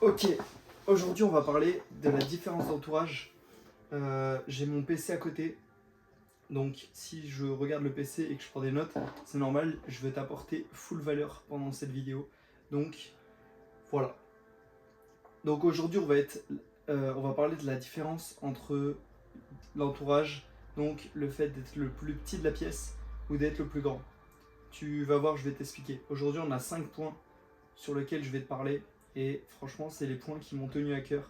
Ok, aujourd'hui on va parler de la différence d'entourage. J'ai mon PC à côté, donc si je regarde le PC et que je prends des notes, c'est normal, je vais t'apporter full valeur pendant cette vidéo. Donc voilà. Donc aujourd'hui on va parler de la différence entre l'entourage, donc le fait d'être le plus petit de la pièce ou d'être le plus grand. Tu vas voir, je vais t'expliquer. Aujourd'hui on a 5 points sur lesquels je vais te parler et franchement c'est les points qui m'ont tenu à cœur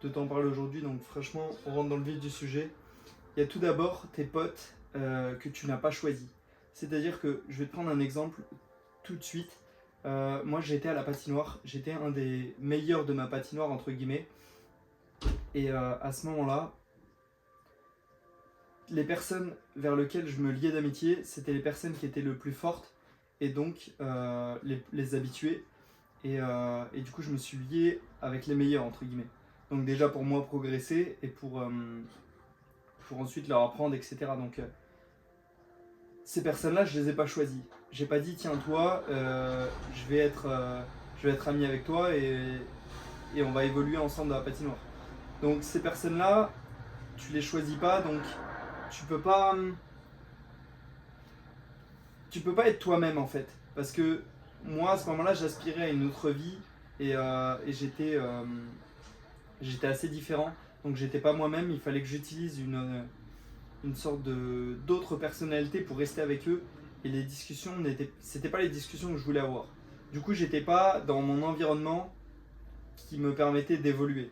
de t'en parler aujourd'hui. Donc franchement, on rentre dans le vif du sujet. Il y a tout d'abord tes potes que tu n'as pas choisis. C'est-à-dire que je vais te prendre un exemple tout de suite. Moi, j'étais à la patinoire. J'étais un des meilleurs de ma patinoire, entre guillemets. Et à ce moment-là, les personnes vers lesquelles je me liais d'amitié, c'était les personnes qui étaient le plus fortes et donc les habitués. Et du coup, je me suis lié avec les meilleurs, entre guillemets. Donc déjà pour moi progresser et pour ensuite leur apprendre, etc. Donc ces personnes-là, je les ai pas choisies. J'ai pas dit tiens toi, je vais être ami avec toi et on va évoluer ensemble dans la patinoire. Donc ces personnes-là, tu les choisis pas, donc tu peux pas, tu peux pas être toi-même en fait, parce que moi à ce moment-là, j'aspirais à une autre vie et j'étais assez différent, donc j'étais pas moi-même. Il fallait que j'utilise une sorte de d'autres personnalités pour rester avec eux et les discussions c'était pas les discussions que je voulais avoir. Du coup, j'étais pas dans mon environnement qui me permettait d'évoluer.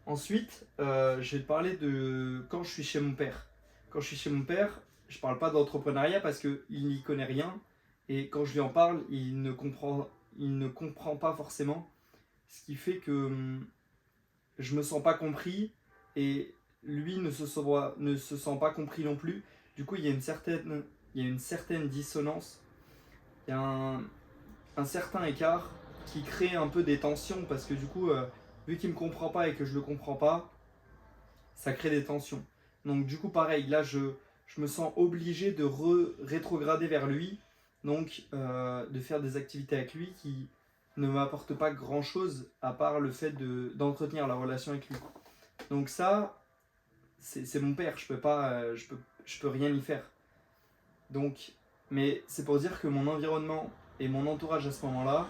Ensuite, je vais te parler de quand je suis chez mon père. Quand je suis chez mon père, je parle pas d'entrepreneuriat parce qu'il n'y connaît rien et quand je lui en parle, il ne comprend pas forcément, ce qui fait que je me sens pas compris et lui ne se sent pas compris non plus. Du coup, il y a une certaine dissonance, il y a un certain écart qui crée un peu des tensions parce que du coup, vu qu'il me comprend pas et que je le comprends pas, ça crée des tensions. Donc du coup, pareil, là, je me sens obligé de rétrograder vers lui, donc de faire des activités avec lui qui ne m'apportent pas grand-chose à part le fait d'entretenir la relation avec lui. Donc ça, c'est mon père, je peux rien y faire. Donc, mais c'est pour dire que mon environnement et mon entourage à ce moment-là,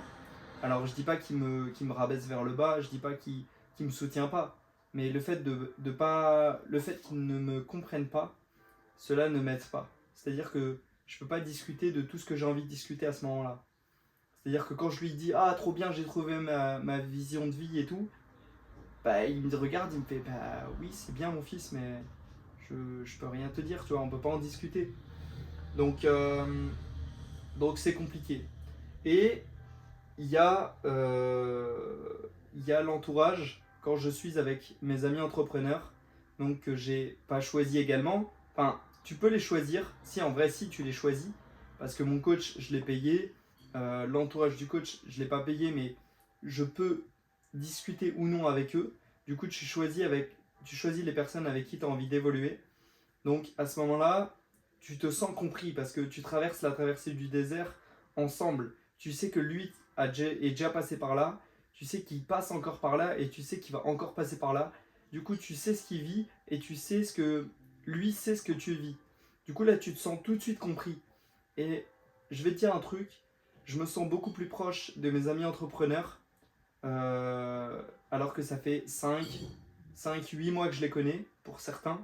alors je dis pas qu'il me rabaisse vers le bas, je dis pas qu'il me soutient pas, mais de pas, le fait qu'ils ne me comprennent pas, cela ne m'aide pas. C'est-à-dire que je peux pas discuter de tout ce que j'ai envie de discuter à ce moment-là. C'est-à-dire que quand je lui dis ah trop bien j'ai trouvé ma vision de vie et tout, bah, il me regarde, il me fait bah oui c'est bien mon fils mais je peux rien te dire, tu vois, on peut pas en discuter. Donc donc c'est compliqué. Et il y a il y a l'entourage quand je suis avec mes amis entrepreneurs, donc que j'ai pas choisi également. Enfin, tu peux les choisir, si en vrai si tu les choisis, parce que mon coach je l'ai payé, l'entourage du coach je l'ai pas payé, mais je peux discuter ou non avec eux. Du coup tu choisis les personnes avec qui tu as envie d'évoluer. Donc à ce moment-là, tu te sens compris parce que tu traverses la traversée du désert ensemble. Tu sais que lui est déjà passé par là, tu sais qu'il passe encore par là et tu sais qu'il va encore passer par là. Du coup, tu sais ce qu'il vit et tu sais ce que lui sait ce que tu vis. Du coup, là, tu te sens tout de suite compris. Et je vais te dire un truc, je me sens beaucoup plus proche de mes amis entrepreneurs alors que ça fait 8 mois que je les connais pour certains.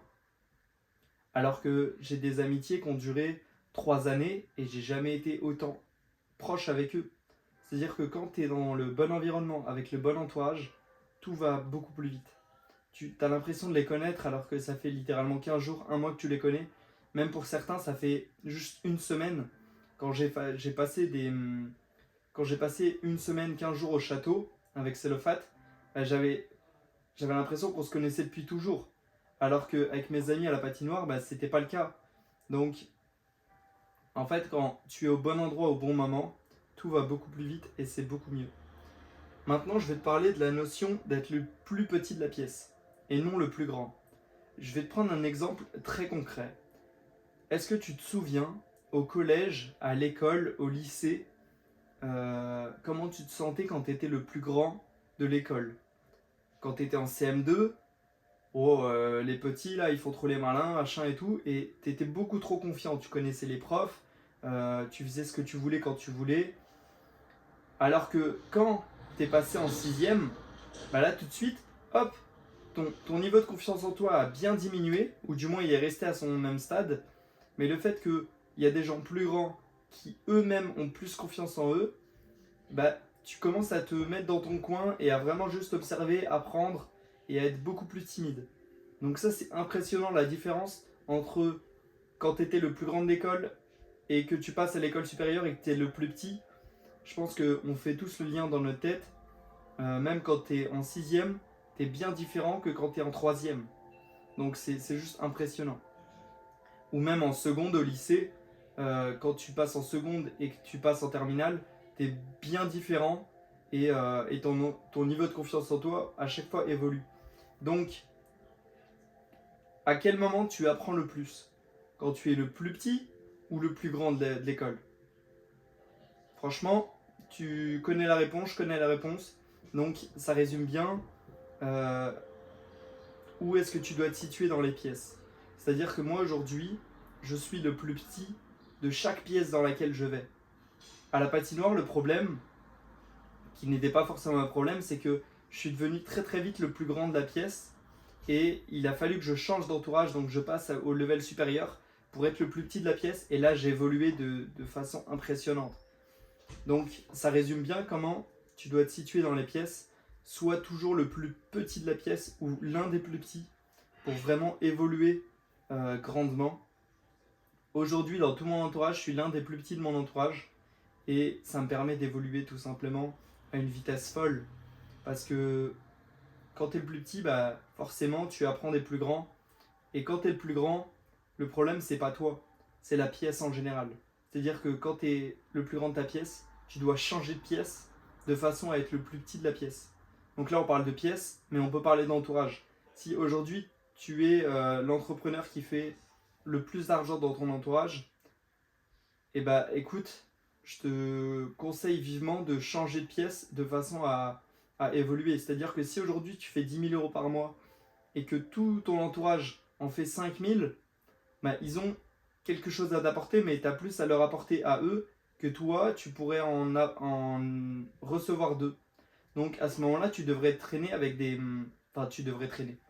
Alors que j'ai des amitiés qui ont duré 3 années et j'ai jamais été autant proche avec eux. C'est-à-dire que quand tu es dans le bon environnement, avec le bon entourage, tout va beaucoup plus vite. Tu as l'impression de les connaître alors que ça fait littéralement 15 jours, un mois que tu les connais. Même pour certains, ça fait juste une semaine. Quand quand j'ai passé une semaine, 15 jours au château avec Celofat, bah, j'avais l'impression qu'on se connaissait depuis toujours. Alors qu'avec mes amis à la patinoire, bah, c'était pas le cas. Donc, en fait, quand tu es au bon endroit au bon moment, tout va beaucoup plus vite et c'est beaucoup mieux. Maintenant, je vais te parler de la notion d'être le plus petit de la pièce et non le plus grand. Je vais te prendre un exemple très concret. Est-ce que tu te souviens, au collège, à l'école, au lycée, comment tu te sentais quand tu étais le plus grand de l'école. Quand tu étais en CM2, les petits là, ils font trop les malins, machin et tout, et tu étais beaucoup trop confiant. Tu connaissais les profs, tu faisais ce que tu voulais quand tu voulais. Alors que quand tu es passé en sixième, bah là tout de suite, hop, ton niveau de confiance en toi a bien diminué, ou du moins il est resté à son même stade. Mais le fait qu'il y a des gens plus grands qui eux-mêmes ont plus confiance en eux, bah, tu commences à te mettre dans ton coin et à vraiment juste observer, apprendre et à être beaucoup plus timide. Donc ça c'est impressionnant la différence entre quand tu étais le plus grand de l'école et que tu passes à l'école supérieure et que tu es le plus petit. Je pense qu'on fait tous le lien dans notre tête. Même quand tu es en sixième, tu es bien différent que quand tu es en troisième. Donc c'est juste impressionnant. Ou même en seconde au lycée, quand tu passes en seconde et que tu passes en terminale, tu es bien différent et ton niveau de confiance en toi à chaque fois évolue. Donc, à quel moment tu apprends le plus? Quand tu es le plus petit ou le plus grand de l'école? Franchement, tu connais la réponse, je connais la réponse. Donc, ça résume bien euh, où est-ce que tu dois te situer dans les pièces. C'est-à-dire que moi, aujourd'hui, je suis le plus petit de chaque pièce dans laquelle je vais. À la patinoire, le problème, qui n'était pas forcément un problème, c'est que je suis devenu très très vite le plus grand de la pièce et il a fallu que je change d'entourage, donc je passe au level supérieur pour être le plus petit de la pièce et là j'ai évolué de façon impressionnante. Donc ça résume bien comment tu dois te situer dans les pièces, soit toujours le plus petit de la pièce ou l'un des plus petits pour vraiment évoluer grandement. Aujourd'hui, dans tout mon entourage, je suis l'un des plus petits de mon entourage et ça me permet d'évoluer tout simplement à une vitesse folle parce que quand tu es le plus petit, bah, forcément tu apprends des plus grands et quand tu es le plus grand, le problème c'est pas toi, c'est la pièce en général. C'est-à-dire que quand tu es le plus grand de ta pièce, tu dois changer de pièce de façon à être le plus petit de la pièce. Donc là on parle de pièce, mais on peut parler d'entourage. Si aujourd'hui tu es l'entrepreneur qui fait le plus d'argent dans ton entourage, et bah écoute, je te conseille vivement de changer de pièce de façon à évoluer. C'est-à-dire que si aujourd'hui tu fais 10 000 € par mois et que tout ton entourage en fait 5 000, bah, ils ont quelque chose à t'apporter, mais tu as plus à leur apporter à eux que toi, tu pourrais en recevoir d'eux. Donc à ce moment-là, tu devrais traîner avec des... Enfin, tu devrais traîner.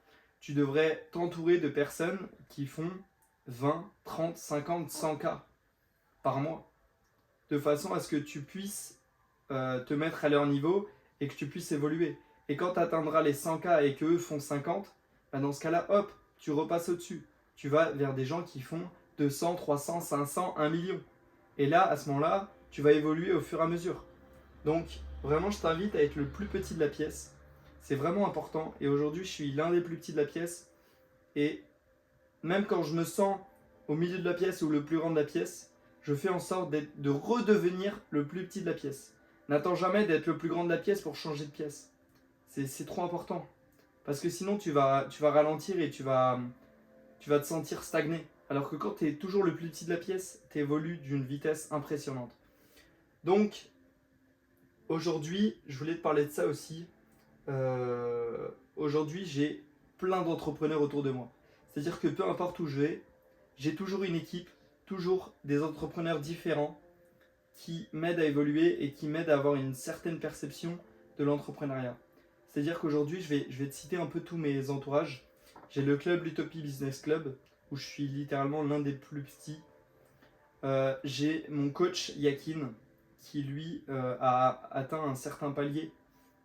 Tu devrais t'entourer de personnes qui font 20, 30, 50, 100K par mois de façon à ce que tu puisses te mettre à leur niveau et que tu puisses évoluer. Et quand tu atteindras les 100K et qu'eux font 50, bah dans ce cas-là, hop, tu repasses au-dessus. Tu vas vers des gens qui font 200, 300, 500, 1 million. Et là, à ce moment-là, tu vas évoluer au fur et à mesure. Donc, vraiment, je t'invite à être le plus petit de la pièce. C'est vraiment important. Et aujourd'hui, je suis l'un des plus petits de la pièce. Et même quand je me sens au milieu de la pièce ou le plus grand de la pièce, je fais en sorte de redevenir le plus petit de la pièce. N'attends jamais d'être le plus grand de la pièce pour changer de pièce. C'est trop important. Parce que sinon, tu vas ralentir et tu vas te sentir stagné. Alors que quand tu es toujours le plus petit de la pièce, tu évolues d'une vitesse impressionnante. Donc, aujourd'hui, je voulais te parler de ça aussi. Aujourd'hui, j'ai plein d'entrepreneurs autour de moi. C'est-à-dire que peu importe où je vais, j'ai toujours une équipe, toujours des entrepreneurs différents qui m'aident à évoluer et qui m'aident à avoir une certaine perception de l'entrepreneuriat. C'est-à-dire qu'aujourd'hui, je vais te citer un peu tous mes entourages. J'ai le club l'Utopie Business Club, où je suis littéralement l'un des plus petits. J'ai mon coach Yakin, qui lui a atteint un certain palier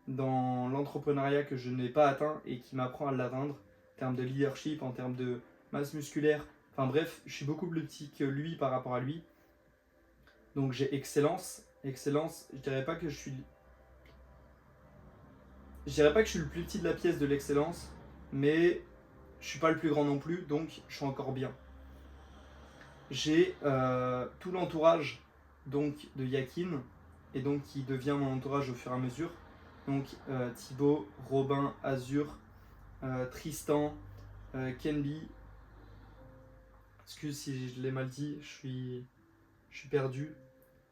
dans l'entrepreneuriat que je n'ai pas atteint et qui m'apprend à l'atteindre en termes de leadership, en termes de masse musculaire. Enfin bref, je suis beaucoup plus petit que lui par rapport à lui. Donc j'ai excellence. Excellence, je dirais pas que je suis le plus petit de la pièce de l'excellence, mais je suis pas le plus grand non plus, donc je suis encore bien. J'ai tout l'entourage donc de Yakin et donc qui devient mon entourage au fur et à mesure. Donc Thibaut, Robin, Azur, Tristan, Kenby. Excuse si je l'ai mal dit, je suis perdu.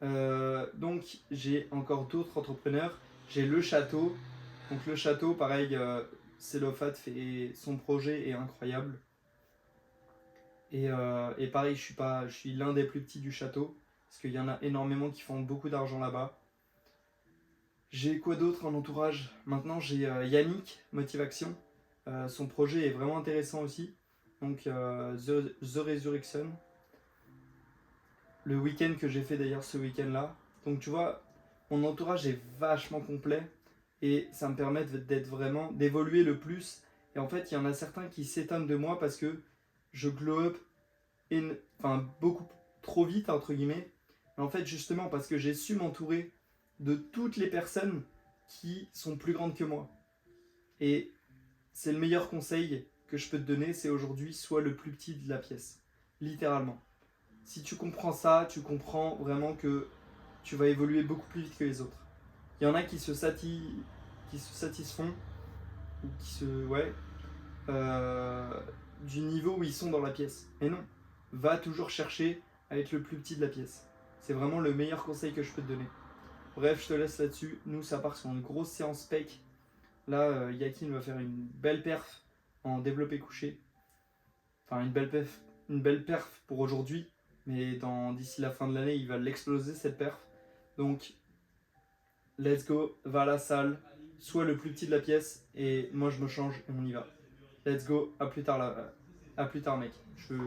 Donc j'ai encore d'autres entrepreneurs. J'ai le château. Donc le château, pareil, Célophat fait son projet est incroyable. Et pareil, je suis l'un des plus petits du château. Parce qu'il y en a énormément qui font beaucoup d'argent là-bas. J'ai quoi d'autre en entourage? Maintenant j'ai Yannick, Motivation. Son projet est vraiment intéressant aussi. Donc The Resurrection. Le week-end que j'ai fait d'ailleurs ce week-end-là. Donc tu vois, mon entourage est vachement complet et ça me permet d'être vraiment, d'évoluer le plus. Et en fait, il y en a certains qui s'étonnent de moi parce que je glow up enfin, beaucoup trop vite, entre guillemets. Mais en fait, justement, parce que j'ai su m'entourer de toutes les personnes qui sont plus grandes que moi. Et c'est le meilleur conseil que je peux te donner, c'est aujourd'hui, sois le plus petit de la pièce. Littéralement. Si tu comprends ça, tu comprends vraiment que tu vas évoluer beaucoup plus vite que les autres. Il y en a qui se satisfont, ou qui se. Ouais. euh, du niveau où ils sont dans la pièce. Et non, va toujours chercher à être le plus petit de la pièce. C'est vraiment le meilleur conseil que je peux te donner. Bref, je te laisse là-dessus. Nous, ça part sur une grosse séance spec. Là, Yakin va faire une belle perf en développé couché. Enfin, une belle perf pour aujourd'hui. Mais d'ici la fin de l'année, il va l'exploser cette perf. Donc, let's go, va à la salle, sois le plus petit de la pièce et moi je me change et on y va. Let's go, à plus tard mec. Excuse.